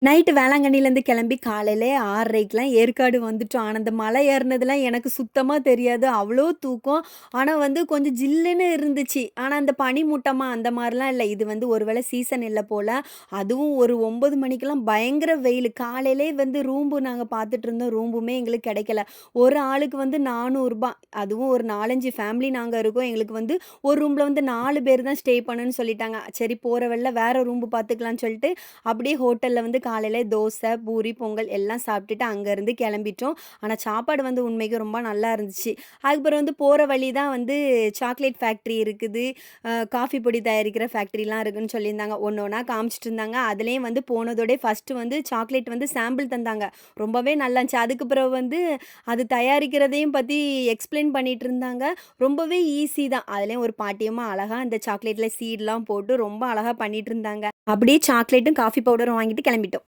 Night வேளாங்கண்ணிலேருந்து கிளம்பி காலையிலே 6:30க்கெல்லாம் ஏற்காடு வந்துட்டோம். ஆனா, அந்த மலை ஏறுனதுலாம் எனக்கு சுத்தமா தெரியாது. அவ்ளோ தூக்கம். ஆனா வந்து கொஞ்சம் ஜில்லுன்னு இருந்துச்சு. ஆனா, அந்த பனிமூட்டமா அந்த மாரிலாம் இல்ல. இது வந்து ஒரு வேள சீசன் இல்ல போல. அதுவும் ஒரு 9 மணிக்கெல்லாம் பயங்கர வெயிலு. காலையிலே வந்து ரூம்பு நாங்க பார்த்துட்டு இருந்தோம். ரூம்புமே எங்களுக்கு கிடைக்கல. ஒரு ஆளுக்கு வந்து ரூ. 400. அதுவும் ஒரு 4, 5 ஃபேமிலி நாங்க இருக்கோம். எங்களுக்கு வந்து ஒரு ரூம்ல வந்து 4 பேர் தான் ஸ்டே பண்ணுன்னு சொல்லிட்டாங்க. சரி போற வழில வேற ரூம்பு பார்த்துக்கலான்னு சொல்லிட்டு, அப்படியே ஹோட்டல்ல வந்து காலையில தோசை, பூரி, பொங்கல் எல்லாம் சாப்பிட்டுட்டு அங்கருந்து கெளம்பிட்டோம். ஆனா சாப்பாடு வந்து உண்மைக்கு ரொம்ப நல்லா இருந்துச்சு. அதுக்கப்புறம் வந்து போற வழி தான் வந்து சாக்லேட் ஃபேக்ட்ரி இருக்குது. காஃபி பொடி தயாரிக்கிற ஃபேக்ட்ரிலாம் இருக்குன்னு சொல்லியிருந்தாங்க. ஒண்ணு ஒண்ணா காமிச்சுட்டு இருந்தாங்க. அதுலயும் வந்து போனதோடயே ஃபர்ஸ்ட்டு வந்து சாக்லேட் வந்து சாம்பிள் தந்தாங்க. ரொம்பவே நல்லா இருந்துச்சு. அதுக்கு பிறகு வந்து அது தயாரிக்கிறதையும் பத்தி எக்ஸ்ப்ளைன் பண்ணிட்டு இருந்தாங்க. ரொம்பவே ஈஸி தான். அதுலயும் ஒரு பாட்டியம்மா அழகா அந்த சாக்லேட்ல சீட்லாம் போட்டு ரொம்ப அழகா பண்ணிட்டு இருந்தாங்க. அப்படியே சாக்லேட்டும், காஃபி பவுடரும் வாங்கிட்டு கெளம்பிட்டோம்.